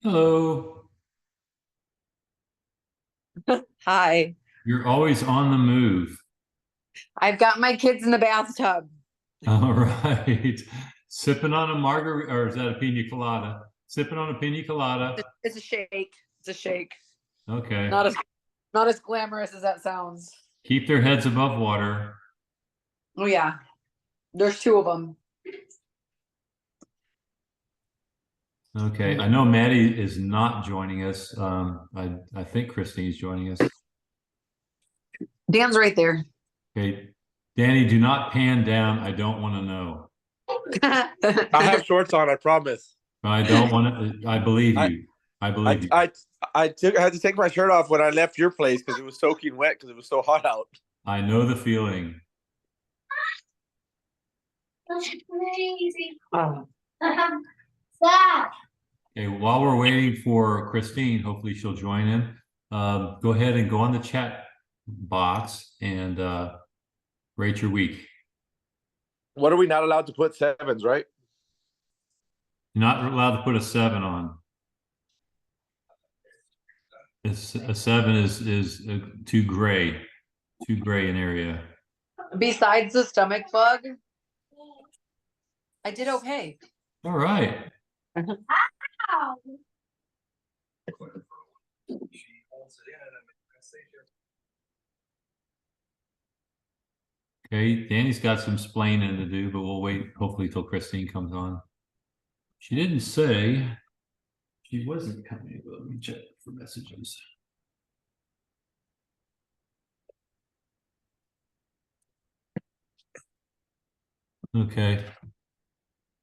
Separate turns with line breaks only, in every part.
Hello.
Hi.
You're always on the move.
I've got my kids in the bathtub.
All right. Sipping on a margarita, or is that a pina colada? Sipping on a pina colada.
It's a shake. It's a shake.
Okay.
Not as not as glamorous as that sounds.
Keep their heads above water.
Oh yeah, there's two of them.
Okay. I know Maddie is not joining us. I think Christine's joining us.
Dan's right there.
Okay. Danny, do not pan down. I don't want to know.
I have shorts on, I promise.
I don't want to. I believe
I
you. I
I
believe you.
I had to take my shirt off when I left your place because it was soaking wet because it was so hot out.
I know the feeling.
That's crazy.
Oh.
Stop.
Okay, while we're waiting for Christine, hopefully she'll join in. Go ahead and go on the chat box and rate your week.
What are we not allowed to put sevens, right?
You're not allowed to put a 7 on. It's a 7 is too gray in area.
Besides the stomach bug, I did okay.
All right.
Ow.
Okay, Danny's got some splaining to do, but we'll wait hopefully till Christine comes on. She didn't say she wasn't coming, but let me check for messages. Okay.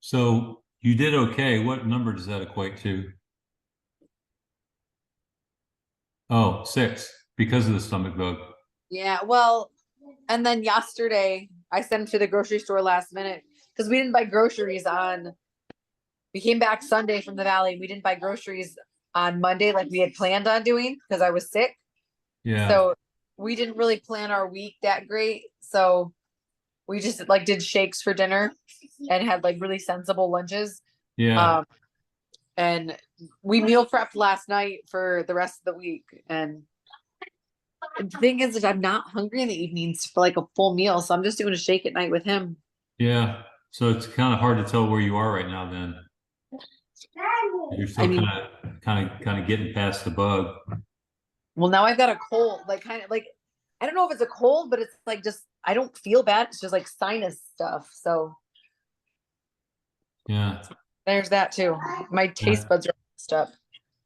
So you did okay. What number does that equate to? Oh, 6 because of the stomach bug.
Yeah, well, and then yesterday I sent him to the grocery store last minute because we didn't buy groceries on. We came back Sunday from the valley. We didn't buy groceries on Monday like we had planned on doing because I was sick.
Yeah.
So we didn't really plan our week that great. So we just like did shakes for dinner and had like really sensible lunches.
Yeah.
And we meal prepped last night for the rest of the week. And the thing is that I'm not hungry in the evenings for like a full meal. So I'm just doing a shake at night with him.
Yeah. So it's kind of hard to tell where you are right now then. You're
I
still
mean,
kind of getting past the bug.
well, now I've got a cold, like kind of like I don't know if it's a cold, but it's like just I don't feel bad. It's just like sinus stuff. So
Yeah.
there's that too. My taste buds are messed up.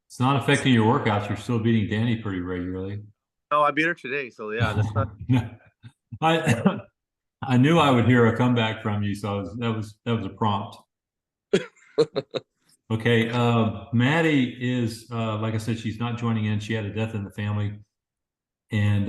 It's not affecting your workouts. You're still beating Danny pretty regularly.
No, I beat her today, so yeah, that's not.
I I knew I would hear a comeback from you, so that was a prompt. Okay, Maddie is like I said, she's not joining in. She had a death in the family, and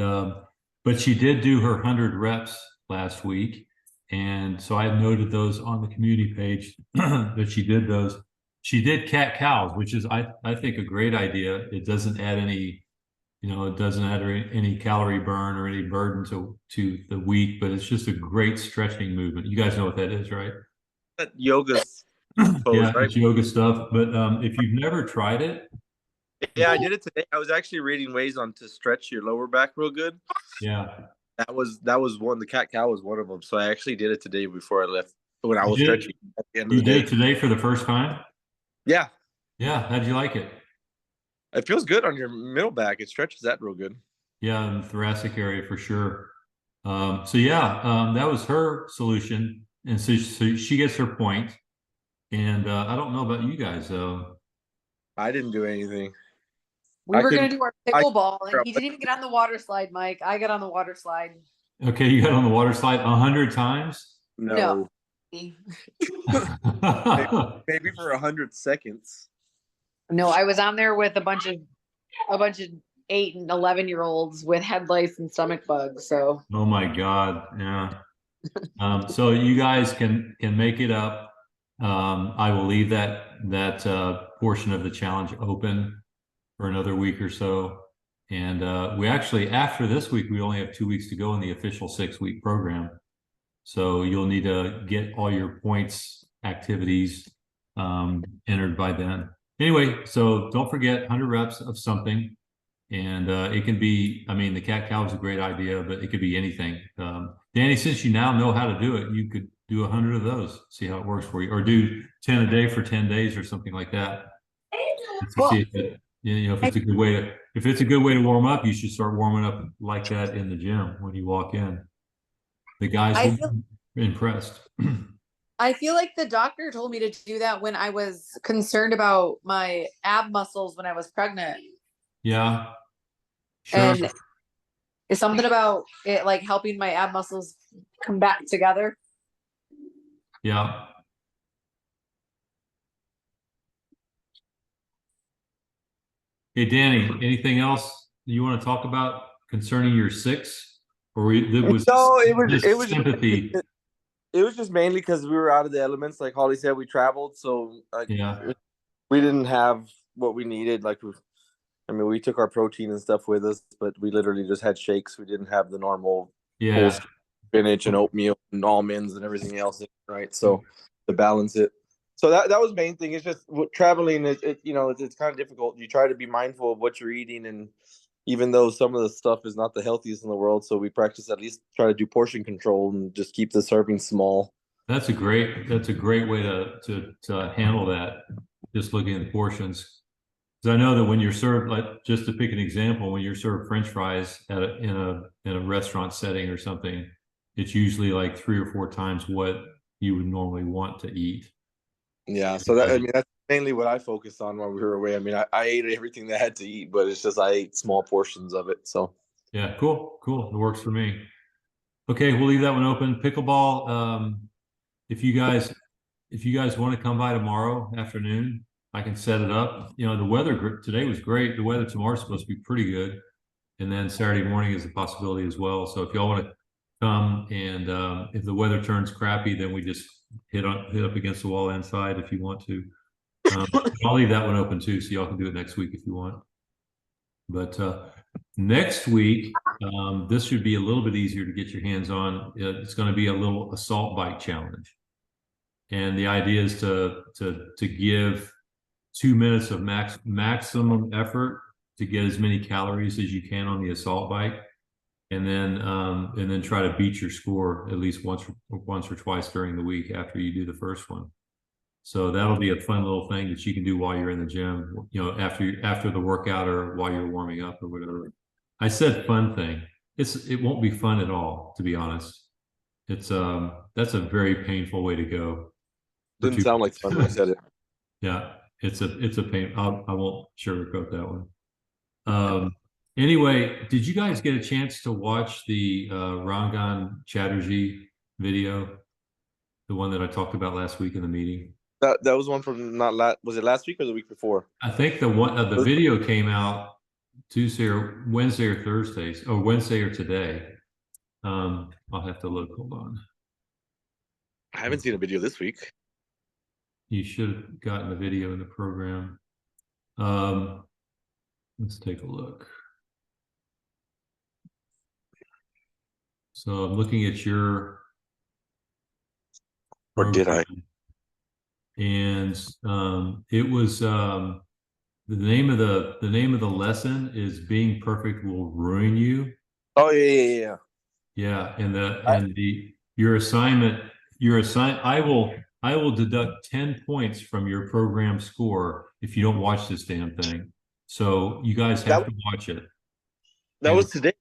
but she did do her 100 reps last week, and so I noted those on the community page that she did those. She did cat cows, which is I think a great idea. It doesn't add any, it doesn't add any calorie burn or any burden to the week, but it's just a great stretching movement. You guys know what that is, right?
That yoga's
Yeah,
pose, right?
it's yoga stuff. But if you've never tried it,
Yeah, I did it today. I was actually reading ways on to stretch your lower back real good.
yeah,
That was one. The cat cow was one of them. So I actually did it today before I left when I
you
was
did
stretching at the end of
you
the
did
day.
it today for the first time.
Yeah,
Yeah, how'd you like it?
it feels good on your middle back. It stretches that real good.
Yeah, in the thoracic area for sure. So yeah, that was her solution, and so she gets her point. And I don't know about you guys though.
I didn't do anything.
We
I
were gonna
couldn't.
do our
I
pickleball, and he didn't even get on the water slide, Mike. I got on the water slide.
Okay, you got on the water slide 100 times.
no.
No,
Maybe for 100 seconds.
no, I was on there with a bunch of 8 and 11-year-olds with head lice and stomach bugs. So
Oh my God, yeah. So you guys can make it up. I will leave that portion of the challenge open for another week or so. And we actually, after this week, we only have 2 weeks to go in the official 6-week program. So you'll need to get all your points activities entered by then. Anyway, so don't forget 100 reps of something. And it can be, I mean, the cat cow is a great idea, but it could be anything. Danny, since you now know how to do it, you could do 100 of those, see how it works for you, or do 10 a day for 10 days or something like that. To
Well,
see if it, if it's a good way to, if it's a good way to warm up, you should start warming up like that in the gym when you walk in. The guys
I
will
feel-
be impressed.
I feel like the doctor told me to do that when I was concerned about my ab muscles when I was pregnant.
Yeah. Sure.
And it's something about it like helping my ab muscles come back together.
Yeah. Hey, Danny, anything else you want to talk about concerning your six? Or it was
No,
just
it was
sympathy.
it was just mainly because we were out of the elements. Like Holly said, we traveled, so
Yeah.
we didn't have what we needed. I mean, we took our protein and stuff with us, but we literally just had shakes. We didn't have the normal
Yeah.
whole spinach and oatmeal and almonds and everything else, right? So to balance it. So that was the main thing. It's just traveling. It's kind of difficult. You try to be mindful of what you're eating, and even though some of the stuff is not the healthiest in the world, so we practice at least try to do portion control and just keep the serving small.
That's a great way to handle that. Just looking at the portions. Because I know that when you're served, like just to pick an example, when you're served French fries in a restaurant setting or something, it's usually like 3 or 4 times what you would normally want to eat.
Yeah, so that's mainly what I focused on while we were away. I mean, I ate everything that I had to eat, but it's just I ate small portions of it. So
yeah, cool. It works for me. Okay, we'll leave that one open. Pickleball. If you guys want to come by tomorrow afternoon, I can set it up. The weather today was great. The weather tomorrow is supposed to be pretty good, and then Saturday morning is a possibility as well. So if y'all want to come, and if the weather turns crappy, then we just hit up against the wall inside if you want to. I'll leave that one open too, so y'all can do it next week if you want. But next week, this should be a little bit easier to get your hands on. It's going to be a little assault bike challenge, and the idea is to give 2 minutes of maximum effort to get as many calories as you can on the assault bike, and then try to beat your score at least once or twice during the week after you do the first one. So that'll be a fun little thing that you can do while you're in the gym, after the workout or while you're warming up or whatever. I said fun thing. It won't be fun at all, to be honest. It's that's a very painful way to go.
didn't sound like fun when I said it.
Yeah, it's a pain. I won't sugarcoat that one. Anyway, did you guys get a chance to watch the Rangan Chatterjee video? The one that I talked about last week in the meeting?
That was one from was it last week or the week before?
I think the video came out Tuesday or Wednesday or Thursdays, or Wednesday or today. I'll have to look. Hold on.
I haven't seen a video this week.
You should have gotten the video in the program. Let's take a look. So I'm looking at your.
Or did I?
And it was the name of the lesson is "Being Perfect Will Ruin You."
Oh yeah.
Yeah, and your assignment I will deduct 10 points from your program score if you don't watch this damn thing. So you guys have to watch it.
That was today.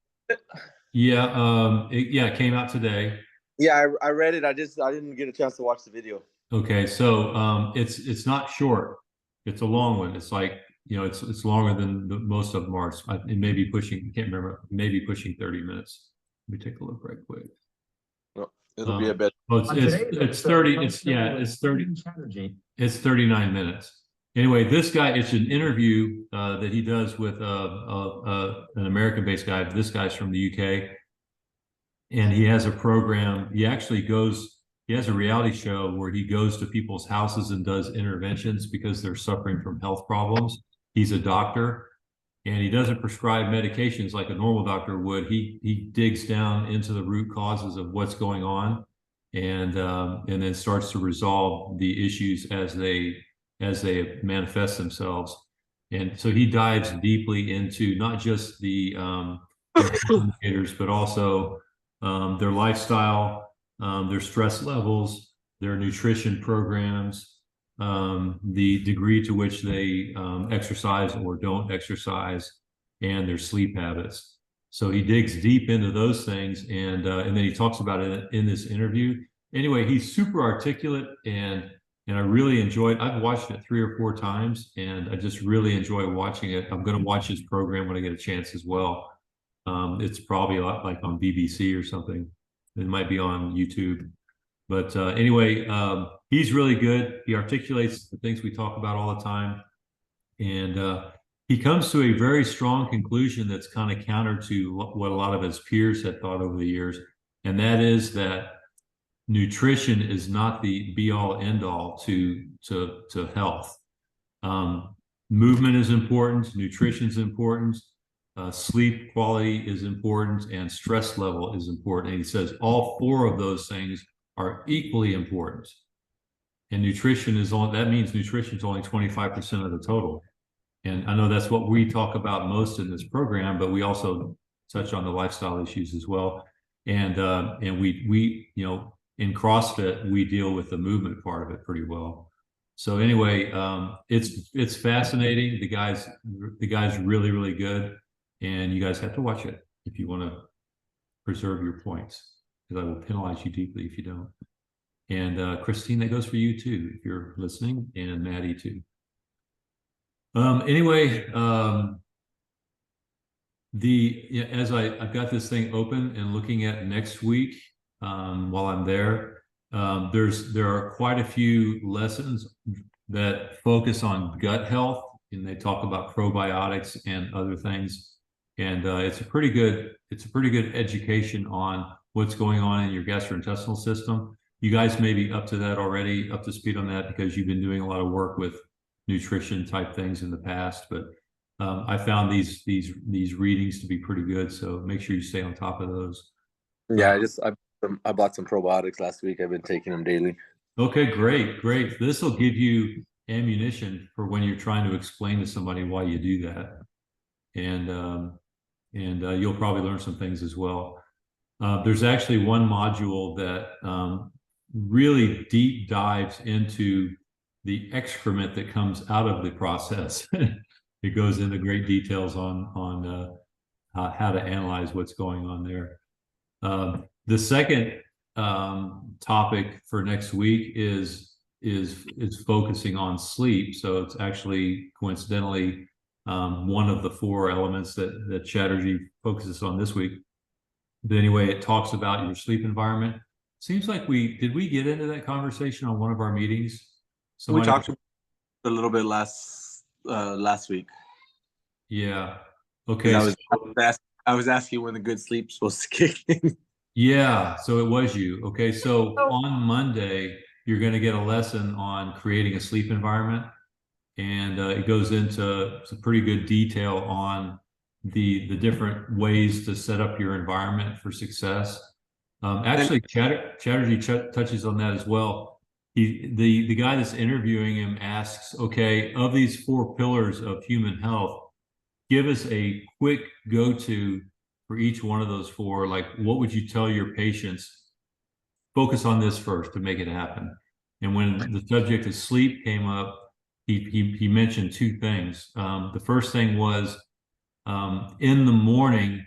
Yeah, it came out today.
Yeah, I read it. I didn't get a chance to watch the video.
Okay, so it's not short. It's a long one. It's like, it's longer than most of them are. It may be pushing, I can't remember, maybe pushing 30 minutes. Let me take a look right quick.
No, it'll be a bit.
Well, it's 30. It's 30. It's 39 minutes. Anyway, this guy, it's an interview that he does with an American-based guy. This guy's from the UK, and he has a program. He has a reality show where he goes to people's houses and does interventions because they're suffering from health problems. He's a doctor, and he doesn't prescribe medications like a normal doctor would. He digs down into the root causes of what's going on, and then starts to resolve the issues as as they manifest themselves. And so he dives deeply into not just the indicators, but also their lifestyle, their stress levels, their nutrition programs, the degree to which they exercise or don't exercise, and their sleep habits. So he digs deep into those things, and then he talks about it in this interview. Anyway, he's super articulate, and I really enjoyed. I've watched it 3 or 4 times, and I just really enjoy watching it. I'm going to watch his program when I get a chance as well. It's probably a lot like on BBC or something. It might be on YouTube. But anyway, he's really good. He articulates the things we talk about all the time. And he comes to a very strong conclusion that's kind of counter to what a lot of his peers had thought over the years. And that is that nutrition is not the be all end all to health. Movement is important, nutrition is important, sleep quality is important, and stress level is important. And he says all 4 of those things are equally important. And nutrition is only, that means nutrition is only 25% of the total. And I know that's what we talk about most in this program, but we also touch on the lifestyle issues as well. And we you know, in CrossFit, we deal with the movement part of it pretty well. So anyway, it's fascinating. The guy's really, really good. And you guys have to watch it if you want to preserve your points, because I will penalize you deeply if you don't. And Christine, that goes for you too, if you're listening, and Maddie too. Anyway, as I've got this thing open and looking at next week, while I'm there, there are quite a few lessons that focus on gut health, and they talk about probiotics and other things. And it's a pretty good education on what's going on in your gastrointestinal system. You guys may be up to that already, up to speed on that, because you've been doing a lot of work with nutrition type things in the past. But I found these readings to be pretty good, so make sure you stay on top of those.
Yeah, I bought some probiotics last week. I've been taking them daily.
Okay, great. This will give you ammunition for when you're trying to explain to somebody why you do that. And you'll probably learn some things as well. There's actually one module that really deep dives into the excrement that comes out of the process. It goes into great details on how to analyze what's going on there. The second topic for next week is focusing on sleep. So it's actually coincidentally one of the 4 elements that Chatterjee focuses on this week. But anyway, it talks about your sleep environment. Seems like did we get into that conversation on one of our meetings?
We talked a little bit last week.
Yeah. Okay.
I was asking when the good sleep's supposed to kick in.
Yeah. So it was you. Okay. So on Monday, you're going to get a lesson on creating a sleep environment. And it goes into some pretty good detail on the different ways to set up your environment for success. Actually, Chatterjee touches on that as well. The guy that's interviewing him asks, okay, of these 4 pillars of human health, give us a quick go-to for each one of those 4. Like, what would you tell your patients? Focus on this first to make it happen. And when the subject of sleep came up, he mentioned 2 things. The first thing was in the morning,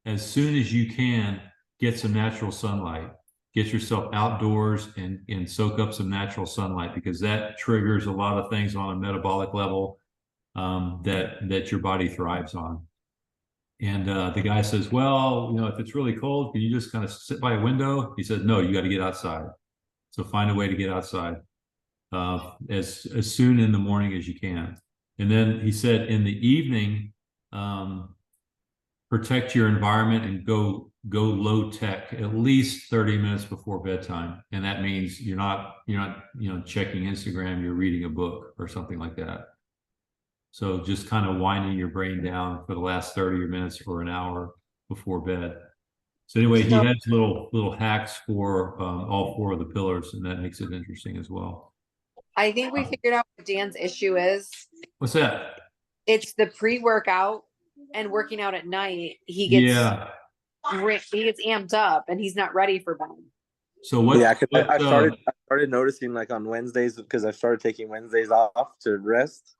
as soon as you can, get some natural sunlight. Get yourself outdoors and soak up some natural sunlight, because that triggers a lot of things on a metabolic level that your body thrives on. And the guy says, well, you know, if it's really cold, can you just kind of sit by a window? He said, no, you got to get outside. So find a way to get outside as soon in the morning as you can. And then he said in the evening, protect your environment and go low tech at least 30 minutes before bedtime. And that means you're not checking Instagram, you're reading a book or something like that. So just kind of winding your brain down for the last 30 minutes or an hour before bed. So anyway, he has little hacks for all 4 of the pillars, and that makes it interesting as well.
I think we figured out what Dan's issue is.
What's that?
It's the pre-workout and working out at night. He gets
Yeah.
he gets amped up and he's not ready for bed.
So what?
Yeah, because
what,
I started noticing like on Wednesdays because I started taking Wednesdays off to rest,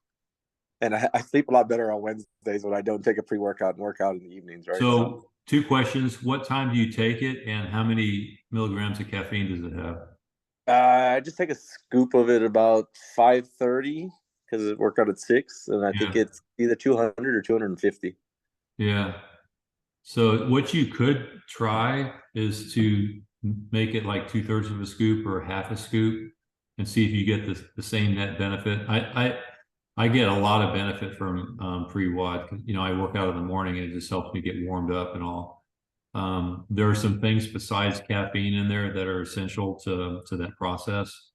and I sleep a lot better on Wednesdays when I don't take a pre-workout and work out in the evenings, right?
So 2 questions: what time do you take it, and how many milligrams of caffeine does it have?
I just take a scoop of it about 5:30 because it worked out at 6, and I think it's either 200 or 250.
Yeah. So what you could try is to make it like 2/3 of a scoop or half a scoop, and see if you get the same net benefit. I get a lot of benefit from pre-WOD. I work out in the morning and it just helps me get warmed up and all. There are some things besides caffeine in there that are essential to that process.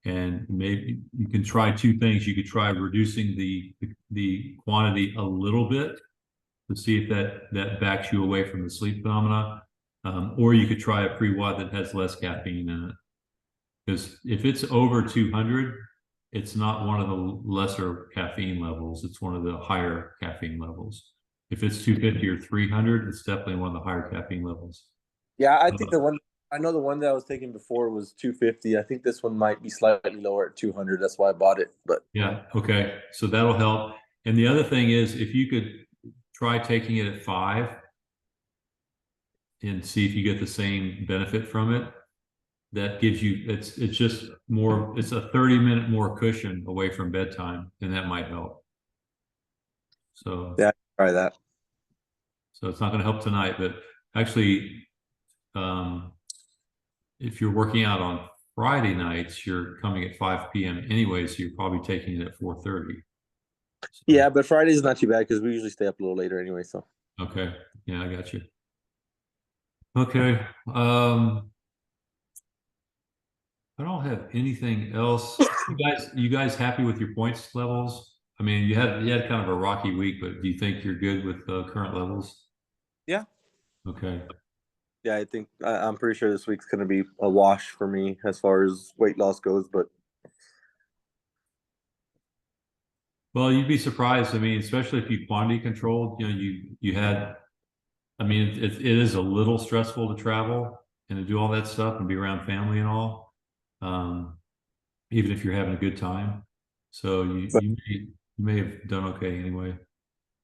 And maybe you can try 2 things. You could try reducing the quantity a little bit to see if that backs you away from the sleep phenomena. Or you could try a pre-WOD that has less caffeine in it. Because if it's over 200, it's not one of the lesser caffeine levels. It's one of the higher caffeine levels. If it's 250 or 300, it's definitely one of the higher caffeine levels.
Yeah, I think the one that I was taking before was 250. I think this one might be slightly lower at 200. That's why I bought it. But
yeah, okay, so that'll help. And the other thing is, if you could try taking it at 5 and see if you get the same benefit from it. That gives you, it's just more, it's a 30-minute more cushion away from bedtime, and that might help. So
yeah, try that.
So it's not going to help tonight, but actually, if you're working out on Friday nights, you're coming at 5 p.m. anyway, so you're probably taking it at 4:30. So,
yeah, but Friday's not too bad because we usually stay up a little later anyway. So
okay, yeah, I got you. Okay, I don't have anything else. You guys happy with your points levels? I mean, you had kind of a rocky week, but do you think you're good with current levels?
Yeah.
Okay.
Yeah, I think I'm pretty sure this week's going to be a wash for me as far as weight loss goes. But
well, you'd be surprised. I mean, especially if you quantity controlled. You had. I mean, it is a little stressful to travel and to do all that stuff and be around family and all. Even if you're having a good time. So you may have done okay anyway.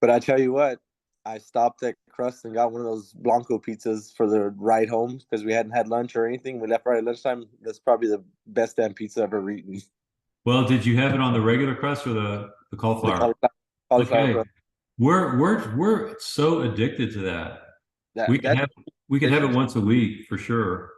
But I tell you what, I stopped at Crust and got one of those Blanco pizzas for the ride home because we hadn't had lunch or anything. We left right at lunchtime. That's probably the best damn pizza I've ever eaten.
Well, did you have it on the regular crust or the cauliflower?
The cauliflower
Okay.
crust.
We're so addicted to that. We can have it once a week for sure.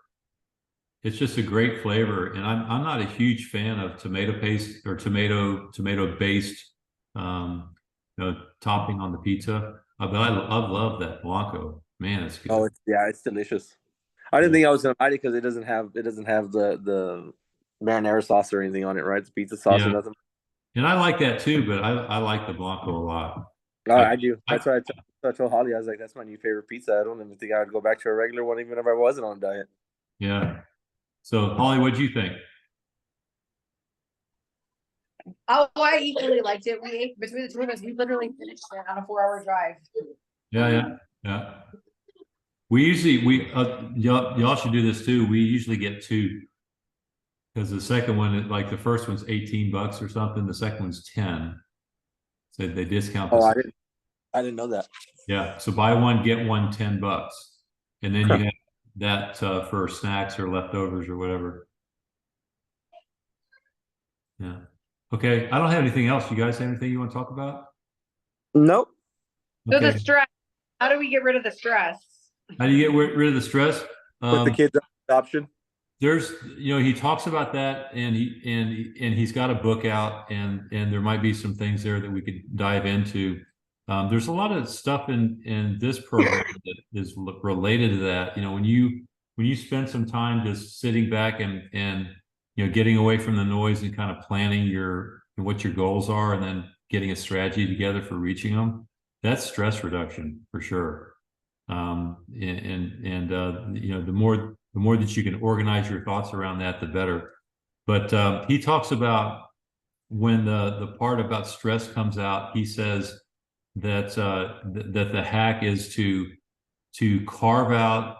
It's just a great flavor, and I'm not a huge fan of tomato paste or tomato based topping on the pizza. But I love that Blanco. Man, it's good.
Oh, it's delicious. I didn't think I was gonna buy it because it doesn't have the marinara sauce or anything on it, right? It's pizza sauce or nothing.
And I like that too, but I like the Blanco a lot.
Oh, I do. That's why I told Holly, I was like, that's my new favorite pizza. I don't even think I would go back to a regular one even if I wasn't on a diet.
Yeah. So Holly, what'd you think?
Oh, I equally liked it. We ate between the two of us. We literally finished it on a 4-hour drive.
Yeah. We usually y'all should do this too. We usually get 2 because the second one, like the first one's $18 or something. The second one's 10. So they discount.
Oh, I didn't know that.
Yeah. So buy one, get one, $10, and then you have that for snacks or leftovers or whatever. Yeah. Okay. I don't have anything else. You guys have anything you want to talk about?
Nope.
So
Okay.
the stress. How do we get rid of the stress?
How do you get rid of the stress?
Put the kids option.
There's, he talks about that, and he's got a book out, and there might be some things there that we could dive into. There's a lot of stuff in this program that is related to that. When you spend some time just sitting back and getting away from the noise and kind of planning what your goals are, and then getting a strategy together for reaching them, that's stress reduction for sure. The more that you can organize your thoughts around that, the better. But he talks about when the part about stress comes out, he says that that the hack is to carve out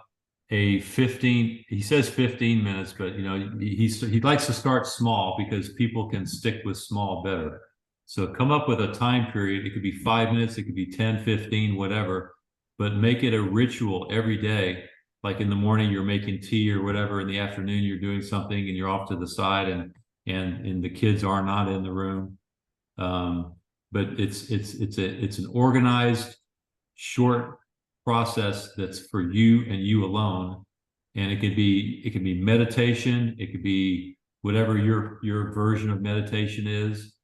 a 15, he says 15 minutes, but he likes to start small because people can stick with small better. So come up with a time period. It could be 5 minutes, it could be 10, 15, whatever, but make it a ritual every day. Like in the morning, you're making tea or whatever. In the afternoon, you're doing something and you're off to the side and the kids are not in the room. But it's an organized, short process that's for you and you alone. And it could be meditation. It could be whatever your version of meditation is.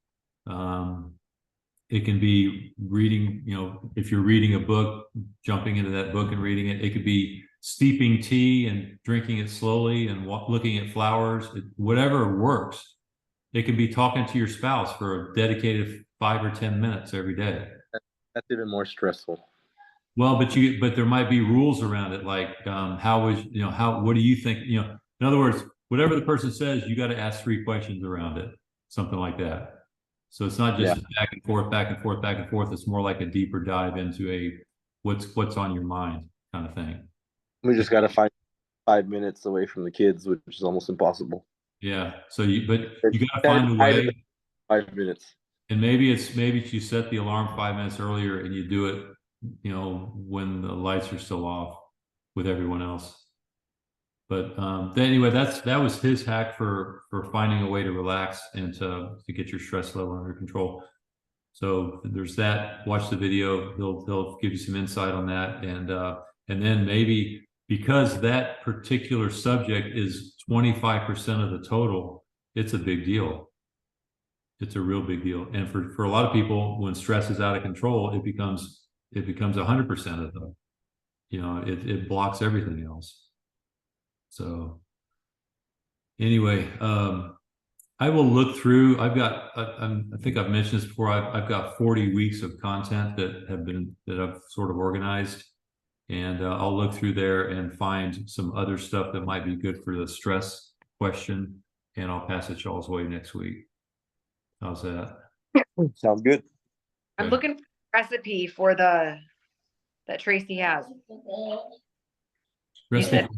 It can be reading, if you're reading a book, jumping into that book and reading it. It could be steeping tea and drinking it slowly and looking at flowers, whatever works. It could be talking to your spouse for a dedicated 5 or 10 minutes every day.
That's even more stressful.
Well, but there might be rules around it, like what do you think? In other words, whatever the person says, you got to ask 3 questions around it, something like that. So it's not just back and forth, back and forth, back and forth. It's more like a deeper dive into a what's on your mind kind of thing.
We just got to find 5 minutes away from the kids, which is almost impossible.
Yeah. So you got to find a way.
5 minutes.
And maybe you set the alarm 5 minutes earlier and you do it, when the lights are still off with everyone else. But anyway, that was his hack for finding a way to relax and to get your stress level under control. So there's that. Watch the video. He'll give you some insight on that, and then maybe because that particular subject is 25% of the total, it's a big deal. It's a real big deal. And for a lot of people, when stress is out of control, it becomes 100% of them. It blocks everything else. So anyway, I will look through. I think I've mentioned this before. I've got 40 weeks of content that I've sort of organized, and I'll look through there and find some other stuff that might be good for the stress question, and I'll pass it y'all's way next week. How's that?
Sounds good.
I'm
Okay.
looking for a recipe for that Tracy has.
Recipe.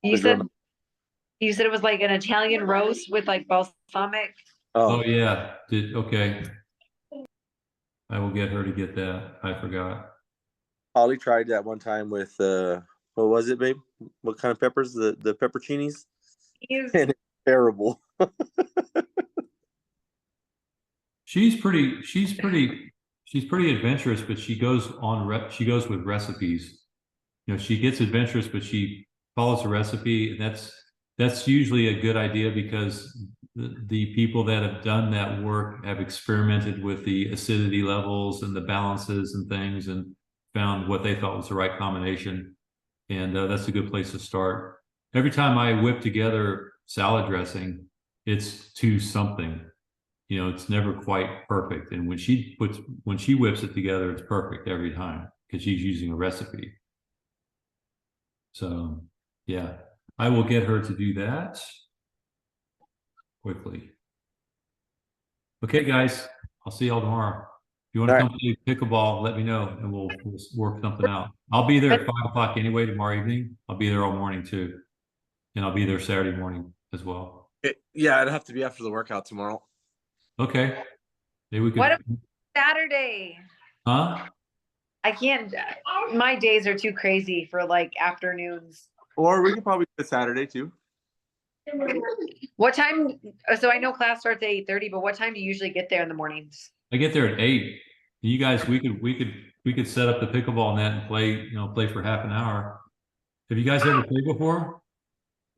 You said it was like an Italian roast with like balsamic.
Oh yeah. Okay. I will get her to get that. I forgot.
Holly tried that one time with what was it, babe? What kind of peppers? The pepperoncinis? And it's terrible.
She's pretty adventurous, but she goes with recipes. She gets adventurous, but she follows a recipe, and that's usually a good idea because the people that have done that work have experimented with the acidity levels and the balances and things and found what they thought was the right combination. And that's a good place to start. Every time I whip together salad dressing, it's to something. It's never quite perfect. And when she whips it together, it's perfect every time because she's using a recipe. So yeah, I will get her to do that quickly. Okay, guys, I'll see y'all tomorrow. If you want to come play pickleball, let me know and we'll work something out. I'll be there at 5 o'clock anyway tomorrow evening. I'll be there all morning too. And I'll be there Saturday morning as well.
Yeah, it'd have to be after the workout tomorrow.
Okay. Maybe we could.
What about Saturday?
Huh?
I can't. My days are too crazy for like afternoons.
Or we could probably do it Saturday too.
What time? So I know class starts at 8:30, but what time do you usually get there in the mornings?
I get there at 8. You guys, we could set up the pickleball net and play for half an hour. Have you guys ever played before?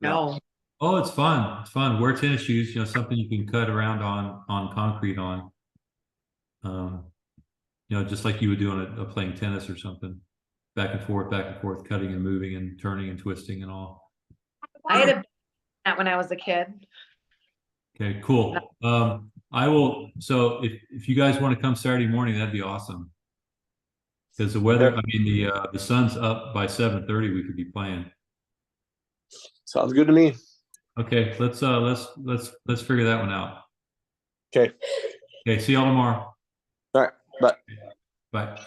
No.
Oh, it's fun. It's fun. Wear tennis shoes, something you can cut around on concrete on. Just like you would do on a playing tennis or something. Back and forth, cutting and moving and turning and twisting and all.
I had that when I was a kid.
Okay, cool. I will. So if you guys want to come Saturday morning, that'd be awesome. Because the weather, the sun's up by 7:30. We could be playing.
Sounds good to me.
Okay, let's figure that one out.
Okay.
Okay, see y'all tomorrow.
All right. Bye.
Bye.